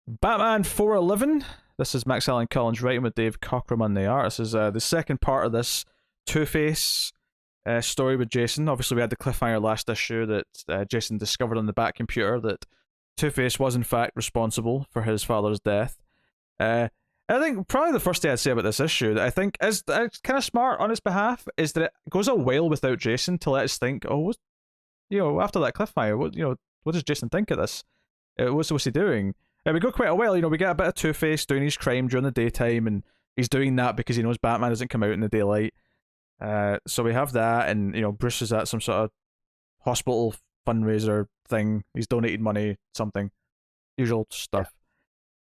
Batman 411. This is Max Allen Collins writing with Dave Cockrum on the art. This is the second part of this Two-Face story with Jason. Obviously, we had the cliffhanger last issue that Jason discovered on the back computer that Two-Face was in fact responsible for his father's death. I think probably the first thing I'd say about this issue that I think is kind of smart on his behalf is that it goes a while without Jason to let us think, after that cliffhanger, what does Jason think of this? What's he doing? We go quite a while, we get a bit of Two-Face doing his crime during the daytime, and he's doing that because he knows Batman doesn't come out in the daylight. So we have that, and Bruce is at some sort of hospital fundraiser thing. He's donated money, something, usual stuff.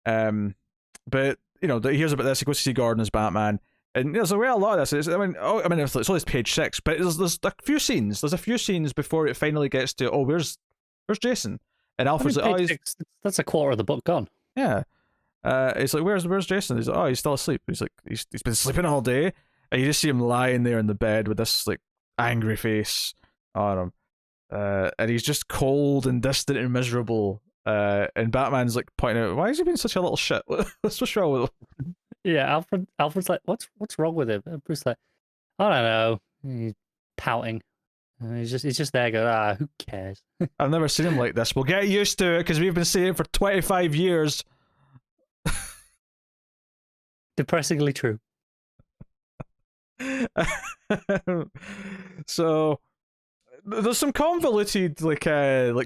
But he hears about this. He goes to see Gordon as Batman, and there's a lot of this. It's only page 6, but there's a few scenes. There's a few scenes before it finally gets to where's Jason? And Alfred's like, that's a quarter of the book gone. Yeah. It's like, where's Jason? He's like, he's still asleep. He's like, he's been sleeping all day, and you just see him lying there in the bed with this like angry face on him, and he's just cold and distant and miserable. And Batman's like pointing out, why has he been such a little shit? What's wrong with him? Yeah, Alfred's like, what's wrong with him? And Bruce's like, I don't know. He's pouting. And he's just there going, who cares? I've never seen him like this. We'll get used to it because we've been seeing it for 25 years. Depressingly true. So there's some convoluted like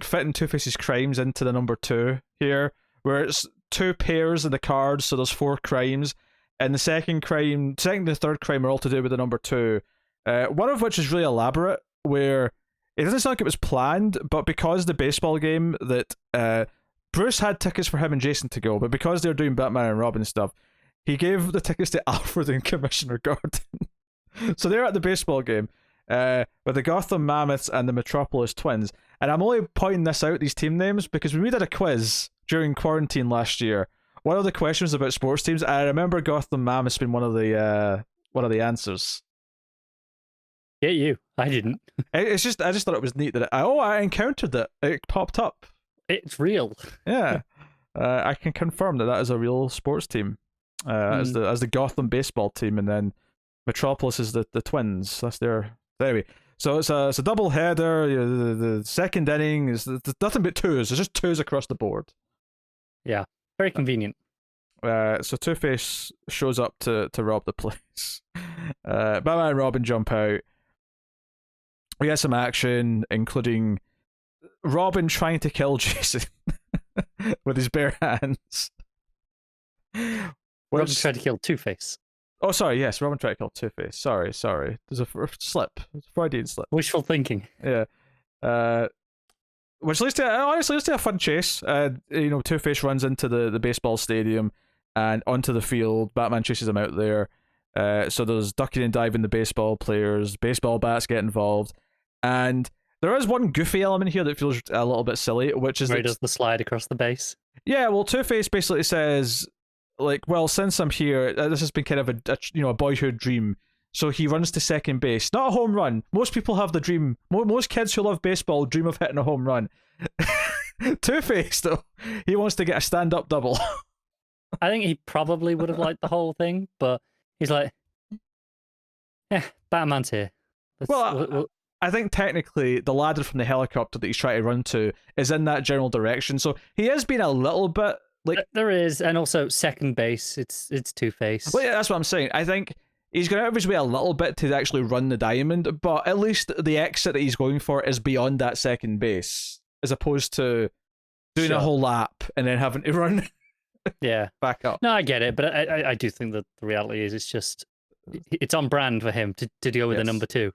fitting Two-Face's crimes into the number 2 here, where it's 2 pairs of the cards, so there's 4 crimes, and the second and the third crime are all to do with the number 2. One of which is really elaborate, where it doesn't sound like it was planned, but because the baseball game that Bruce had tickets for him and Jason to go, but because they're doing Batman and Robin stuff, he gave the tickets to Alfred and Commissioner Gordon. So they're at the baseball game with the Gotham Mammoths and the Metropolis Twins. And I'm only pointing this out, these team names, because when we did a quiz during quarantine last year, one of the questions was about sports teams, and I remember Gotham Mammoths being one of the answers. Yeah, you. I didn't. I just thought it was neat that I encountered it. It popped up. It's real. Yeah. I can confirm that is a real sports team. As the Gotham baseball team, and then Metropolis is the Twins. That's their anyway. So it's a double header. The second inning is nothing but twos. It's just twos across the board. Yeah, very convenient. So Two-Face shows up to rob the place. Batman and Robin jump out. We get some action, including Robin trying to kill Jason with his bare hands. Robin tried to kill Two-Face. Oh, sorry, yes, Robin tried to kill Two-Face. Sorry. There's a slip. It's a Freudian slip. Wishful thinking. Yeah. Which leads to a fun chase. Two-Face runs into the baseball stadium and onto the field. Batman chases him out there. So there's ducking and diving the baseball players. Baseball bats get involved. And there is one goofy element here that feels a little bit silly, which is... Where he does the slide across the base. Yeah, well, Two-Face basically says... since I'm here, this has been kind of a boyhood dream. So he runs to second base. Not a home run. Most people have the dream. Most kids who love baseball dream of hitting a home run. Two-Face, though, he wants to get a stand-up double. I think he probably would have liked the whole thing, but he's like, Batman's here. I think technically the ladder from the helicopter that he's trying to run to is in that general direction. So he has been a little bit... there is, and also second base, it's Two-Face. Well, yeah, that's what I'm saying. I think he's going out of his way a little bit to actually run the diamond, but at least the exit that he's going for is beyond that second base, as opposed to doing a whole lap and then having to run back up. No, I get it, but I do think that the reality is it's on brand for him to go with the number 2.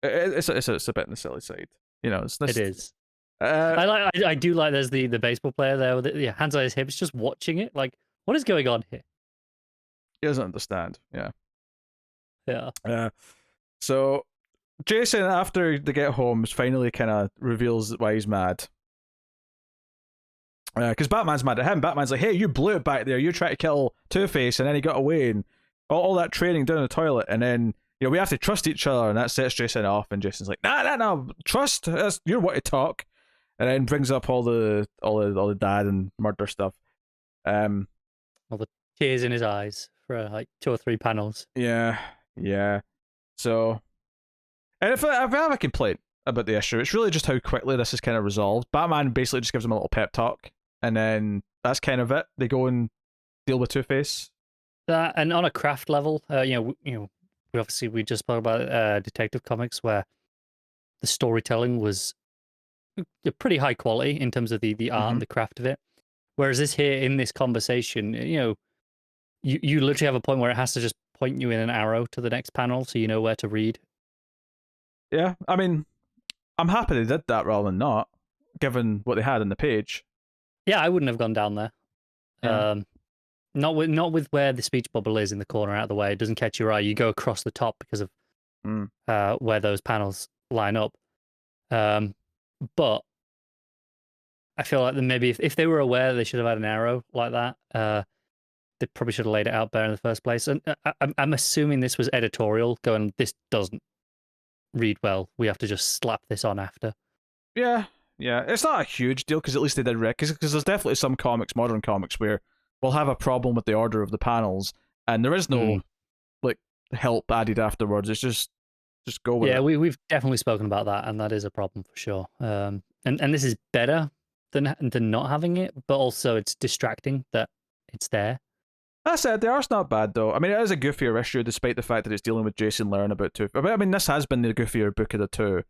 It's a bit on the silly side. It is. I do like there's the baseball player there with hands on his hips, just watching it. Like, what is going on here? He doesn't understand. Yeah. So Jason, after they get home, finally kind of reveals why he's mad. Because Batman's mad at him. Batman's like, "Hey, you blew it back there. You tried to kill Two-Face, and then he got away, and all that training down the toilet, and then." We have to trust each other, and that sets Jason off. And Jason's like, "No, trust. You're what to talk," and then brings up all the dad and murder stuff. All the tears in his eyes for like 2 or 3 panels. Yeah, yeah. So, and if I have a complaint about the issue, it's really just how quickly this is kind of resolved. Batman basically just gives him a little pep talk, and then that's kind of it. They go and deal with Two Face. That and on a craft level, we just spoke about Detective Comics where the storytelling was pretty high quality in terms of the art and the craft of it. Whereas this here in this conversation, you literally have a point where it has to just point you in an arrow to the next panel so you know where to read. Yeah, I mean, I'm happy they did that rather than not, given what they had on the page. Yeah, I wouldn't have gone down there. Yeah. Not with where the speech bubble is in the corner out of the way. It doesn't catch your eye. You go across the top because of where those panels line up. But I feel like maybe if they were aware they should have had an arrow like that, they probably should have laid it out better in the first place. And I'm assuming this was editorial, going, this doesn't read well. We have to just slap this on after. Yeah, yeah. It's not a huge deal because at least they did because there's definitely some comics, modern comics, where we'll have a problem with the order of the panels, and there is no like help added afterwards. It's just go with it. Yeah, we've definitely spoken about that, and that is a problem for sure. And this is better than not having it, but also it's distracting that it's there. That said, the art's not bad though. I mean, it is a goofier issue, despite the fact that it's dealing with Jason Learn about two. I mean, this has been the goofier book of the two,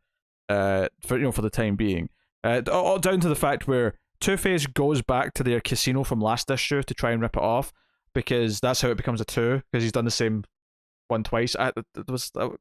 for the time being. All down to the fact where Two-Face goes back to their casino from last issue to try and rip it off, because that's how it becomes a two, because he's done the same one twice. The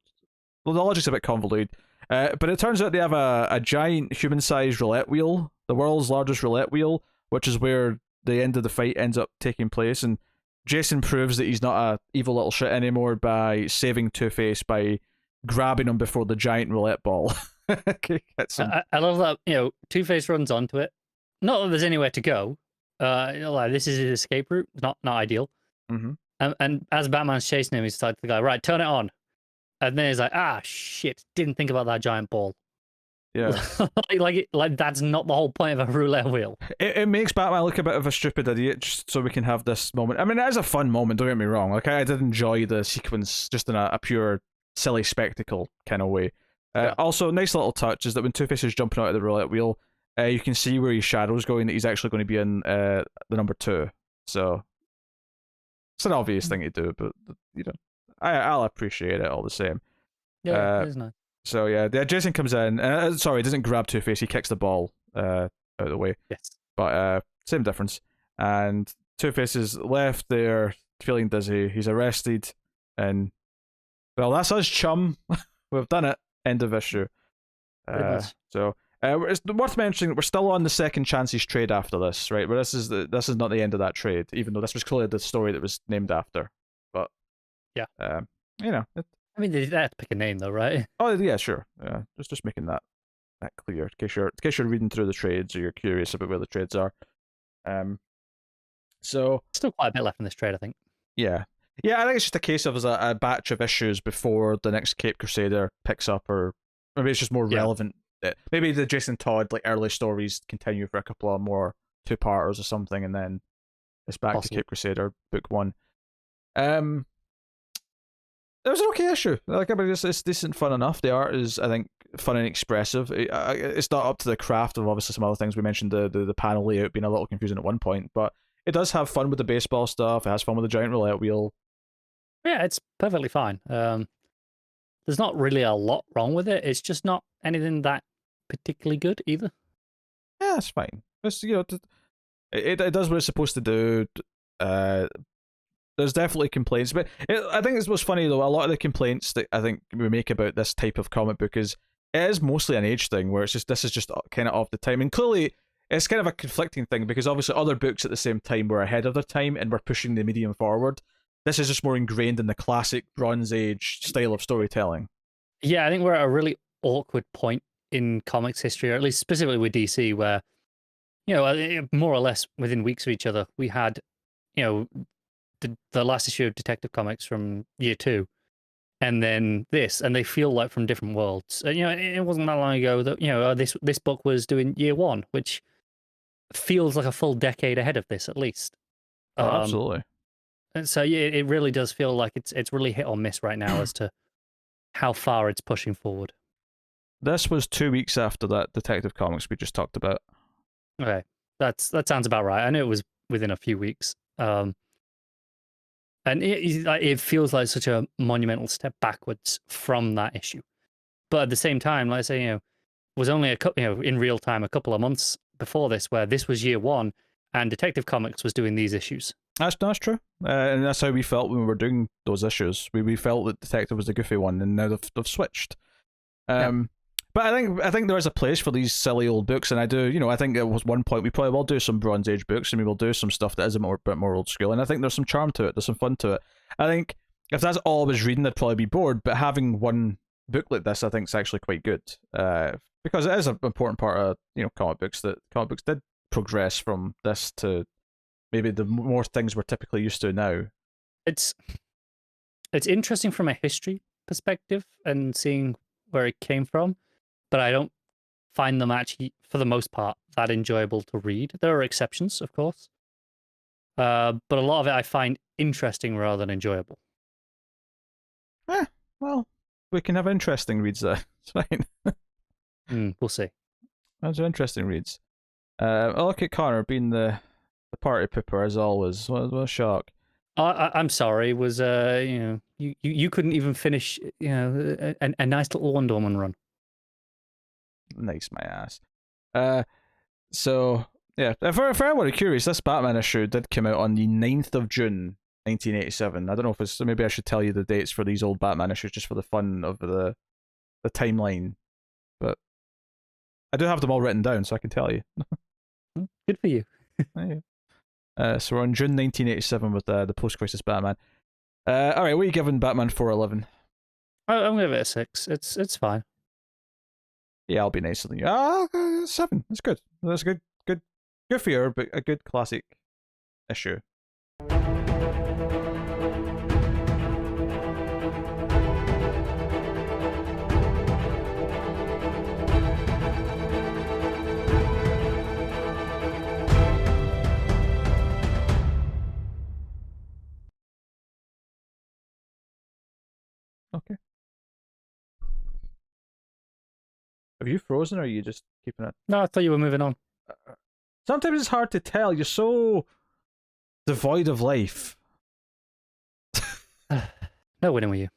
logic's a bit convoluted. But it turns out they have a giant human-sized roulette wheel, the world's largest roulette wheel, which is where the end of the fight ends up taking place, and Jason proves that he's not a evil little shit anymore by saving Two-Face by grabbing him before the giant roulette ball. I love that, Two-Face runs onto it. Not that there's anywhere to go. Like this is his escape route. Not ideal. Mm-hmm. And as Batman's chasing him, he's like the guy, right, turn it on. And then he's like, shit, didn't think about that giant ball. Yeah. like that's not the whole point of a roulette wheel. It makes Batman look a bit of a stupid idiot just so we can have this moment. I mean, it is a fun moment, don't get me wrong. Like, I did enjoy the sequence just in a pure silly spectacle kind of way. Yeah. Also, nice little touch is that when Two-Face is jumping out of the roulette wheel, you can see where his shadow's going, that he's actually going to be in the number 2. So, it's an obvious thing to do, but, I'll appreciate it all the same. Yeah, it is nice. So yeah, Jason comes in. Sorry, he doesn't grab Two-Face. He kicks the ball out of the way. Yes, but same difference. And Two-Face is left there, feeling dizzy. He's arrested, and well, that's us, chum. We've done it. End of issue. So it's worth mentioning that we're still on the second chances trade after this, right? But this is not the end of that trade, even though this was clearly the story that was named after. But yeah, I mean, they had to pick a name though, right? Oh yeah, sure. Yeah, just making that clear in case you're reading through the trades or you're curious about where the trades are. So still quite a bit left in this trade, I think. Yeah, I think it's just a case of a batch of issues before the next Cape Crusader picks up, or maybe it's just more relevant. Maybe the Jason Todd early stories continue for a couple of more 2-parters or something, and then it's back to Cape Crusader book 1. It was an okay issue. Like, I mean, it's decent fun enough. The art is, I think, fun and expressive. It's not up to the craft of obviously some other things. We mentioned the panel layout being a little confusing at one point, but it does have fun with the baseball stuff. It has fun with the giant roulette wheel. Yeah, it's perfectly fine. There's not really a lot wrong with it. It's just not anything that particularly good either. Yeah, it's fine. It's, it does what it's supposed to do. There's definitely complaints, but I think it's what's funny though. A lot of the complaints that I think we make about this type of comic book is it is mostly an age thing, where this is just kind of off the time, and clearly it's kind of a conflicting thing because obviously other books at the same time were ahead of their time and were pushing the medium forward. This is just more ingrained in the classic Bronze Age style of storytelling. Yeah, I think we're at a really awkward point in comics history, or at least specifically with DC, where more or less within weeks of each other, we had the last issue of Detective Comics from year 2, and then this, and they feel like from different worlds. It wasn't that long ago that this book was doing year 1, which feels like a full decade ahead of this at least. Oh, absolutely. And so yeah, it really does feel like it's really hit or miss right now as to how far it's pushing forward. This was 2 weeks after that Detective Comics we just talked about. Okay, that sounds about right. I know it was within a few weeks, and it feels like such a monumental step backwards from that issue. But at the same time, like I say, was only a couple, in real time, a couple of months before this, where this was year one, and Detective Comics was doing these issues. That's true, and that's how we felt when we were doing those issues. We felt that Detective was the goofy one, and now they've switched. Yeah. But I think there is a place for these silly old books, and I do, I think at one point we probably will do some Bronze Age books, and we will do some stuff that is a bit more old school, and I think there's some charm to it, there's some fun to it. I think if that's all I was reading, I'd probably be bored, but having one book like this, I think is actually quite good, because it is an important part of comic books, that comic books did progress from this to maybe the more things we're typically used to now. It's interesting from a history perspective and seeing where it came from, but I don't find them actually, for the most part, that enjoyable to read. There are exceptions, of course, but a lot of it I find interesting rather than enjoyable. Well, we can have interesting reads there. It's fine. We'll see. Those are interesting reads. I look at Connor being the party pooper as always. What a shock. I'm sorry. Was you couldn't even finish a nice little Wonder Woman run. Nice, my ass. So yeah, if anyone curious, this Batman issue did come out on the 9th of June, 1987. I don't know if it's, maybe I should tell you the dates for these old Batman issues just for the fun of the timeline, but I do have them all written down, so I can tell you. Good for you. So we're on June 1987 with the post-crisis Batman. All right, what are you giving Batman 411? I'm gonna give it a 6. It's fine. Yeah, I'll be nice with you. 7. That's good. That's good. Good for you, but a good classic issue. Okay. Have you frozen, or are you just keeping it? No, I thought you were moving on. Sometimes it's hard to tell. You're so devoid of life. No winning with you.